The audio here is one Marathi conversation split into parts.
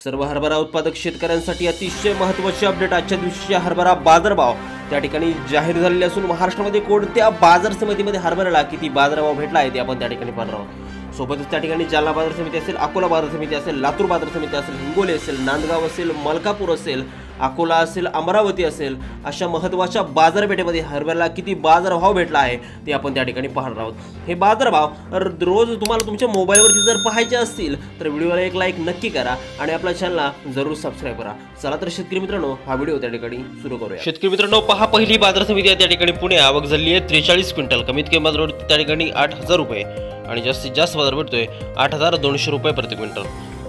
सर्व हरभरा उत्पादक शेतकऱ्यांसाठी अतिशय महत्त्वाची अपडेट। आजच्या दिवशी हरभरा बाजारभाव त्या ठिकाणी जाहीर झालेले असून महाराष्ट्रामध्ये कोणत्या बाजार समितीमध्ये हरभऱ्याला किती बाजारभाव भेटला आहे ते आपण त्या ठिकाणी पाहणार आहोत। सोबतच त्या ठिकाणी जालना बाजार समिती असेल, अकोला बाजार समिती असेल, लातूर बाजार समिती असेल, हिंगोली असेल, नांदगाव असेल, मलकापूर असेल, अकोला असेल, अमरावती असेल, अशा महत्त्वाच्या बाजारपेठेमध्ये हरभऱ्याला किती बाजारभाव भेटला आहे ते आपण त्या ठिकाणी पाहणार आहोत। हे बाजारभाव रोज तुम्हाला तुमच्या मोबाईलवरती जर पाहायचे असतील तर व्हिडिओला एक लाईक नक्की करा आणि आपल्या चॅनलला जरूर सबस्क्राइब करा। चला तर शेतकरी मित्रांनो, हा व्हिडिओ त्या ठिकाणी सुरू करूया। शेतकरी मित्रांनो, पहा पहिली बाजार समिती आहे त्या ठिकाणी पुणे। आवक झाली आहे 43 क्विंटल, कमीत कमी बाजार त्या ठिकाणी 8000 रुपये आणि जास्तीत जास्त बाजार भेटतोय 8200 रुपये प्रति क्विंटल।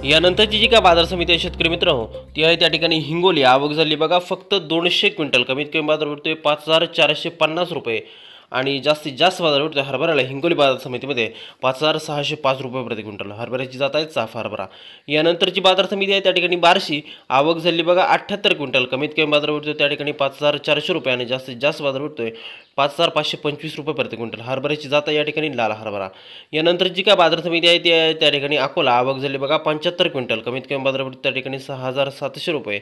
यानंतरची जी का बाजार समिती आहे शेतकरी मित्रांनो ती आहे त्या ठिकाणी हिंगोली। आवक झाली बघा फक्त 200 क्विंटल, कमीत कमी बाजार भेटतोय 5450 रुपये आणि जास्तीत जास्त बाजार भेटतोय हरभऱ्याला हिंगोली बाजार समितीमध्ये 5605 रुपये प्रति क्विंटल। हरभऱ्याची जात आहे चाफ हरभरा। यानंतरची बाजार समिती आहे त्या ठिकाणी बार्शी। आवक झाली बघा 78 क्विंटल, कमीत कमी बाजार भेटतोय त्या ठिकाणी 5400 रुपये आणि जास्तीत जास्त बाजार भेटतोय 5525 रुपये प्रति क्विंटल। हरभऱ्याची जात आहे या ठिकाणी लाल हरभरा। यानंतर जी का बाजार समिती आहे ती आहे त्या ठिकाणी अकोला। आवक झाली बघा 75 क्विंटल, कमीत कमी बाजार भेटतोय त्या ठिकाणी 6700 रुपये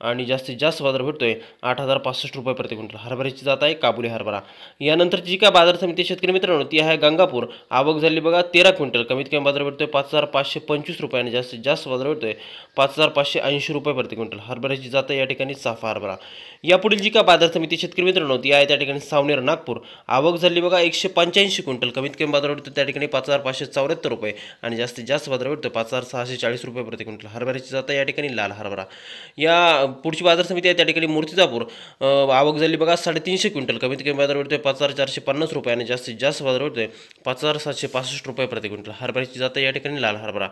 आणि जास्तीत जास्त बाजार भेटतोय 8065 रुपये प्रति क्विंटल। हरभऱ्याची जात आहे काबुली हरभरा। यानंतर जी का बाजार समिती शेतकरी मित्रांनो ती आहे गंगापूर। आवक झाली बघा 13 क्विंटल, कमीत कमी बाजार भेटतोय 5525 रुपये आणि जास्तीत जास्त बाजार भेटतोय 5580 रुपये प्रति क्विंटल। हरभऱ्याची जात आहे या ठिकाणी चाफा हरभरा। यापुढील जी का बाजार समिती शेतकरी मित्रांनो ती आहे त्या ठिकाणी सावनेर नागपूर। आवक झाली बघा 185 क्विंटल, कमीत कमी बाजार भेटतोय त्या ठिकाणी 5574 रुपये आणि जास्तीत जास्त बाजार भेटतोय 5640 रुपये प्रति क्विंटल। हरभऱ्याची जात आहे या ठिकाणी लाल हरभरा। या पुढची बाजार समिती आहे त्या ठिकाणी मूर्तिजापूर। आवक झाली बघा 350 क्विंटल, कमीत कमी बाजार भेटतोय 5450 रुपये आणि जास्तीत जास्त बाजार भेटतोय 5765 रुपये प्रति क्विंटल। हरभऱ्याची जात आहे या ठिकाणी लाल हरभरा।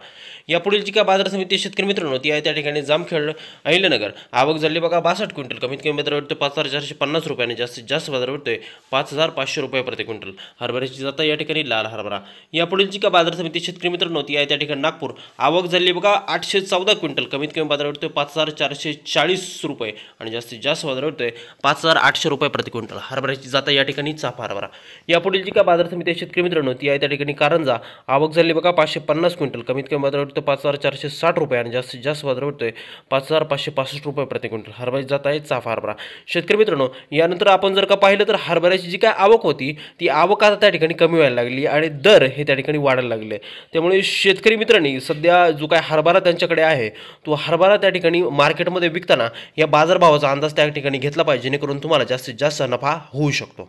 यापुढील जी का बाजार समिती शेतकरी मित्रांनो ती आहे त्या ठिकाणी जामखेड अहिल्यानगर। आवक झाली बघा 62 क्विंटल, कमीत कमी बाजार भेटतोय 5450 रुपये आणि जास्तीत जास्त बाजार भेटतोय 5500 रुपये प्रति क्विंटल। हरभऱ्याची जात आहे या ठिकाणी लाल हरभरा। यापुढील जी का बाजार समिती शेतकरी मित्रांनो ती आहे त्या ठिकाणी नागपूर। आवक झाली बघा 814 क्विंटल, कमीत कमी बाजार भेटतोय 5440 रुपये आणि जास्तीत जास्त बाजार भेटतोय 5800 रुपये प्रति क्विंटल। हरभऱ्याची जात आहे या ठिकाणी चाफा हरभरा। यापुढील जी का बाजार समिती शेतकरी मित्रांनो ती आहे त्या ठिकाणी कारंजा। आवक झाली बघा 550 क्विंटल, कमीत कमी बाजार भेटतोय 5460 रुपये आणि जास्तीत जास्त बाजार भेटतोय 5565 रुपये प्रति क्विंटल। हरभऱ्याची जात आहे चाफा हरभरा। शेतकरी मित्रांनो, यानंतर आपण जर का पाहिलं तर हरभऱ्याची जी काय आवक होती ती आवक आता त्या ठिकाणी कमी व्हायला लागली आणि दर हे त्या ठिकाणी वाढायला लागले। त्यामुळे शेतकरी मित्रांनी सध्या जो काय हरभरा त्यांच्याकडे आहे तो हरभरा त्या ठिकाणी मार्केटमध्ये विकताना या बाजारभावाचा अंदाज त्या ठिकाणी घेतला पाहिजे, जेणेकरून तुम्हाला जास्तीत जास्त नफा होऊ शकतो।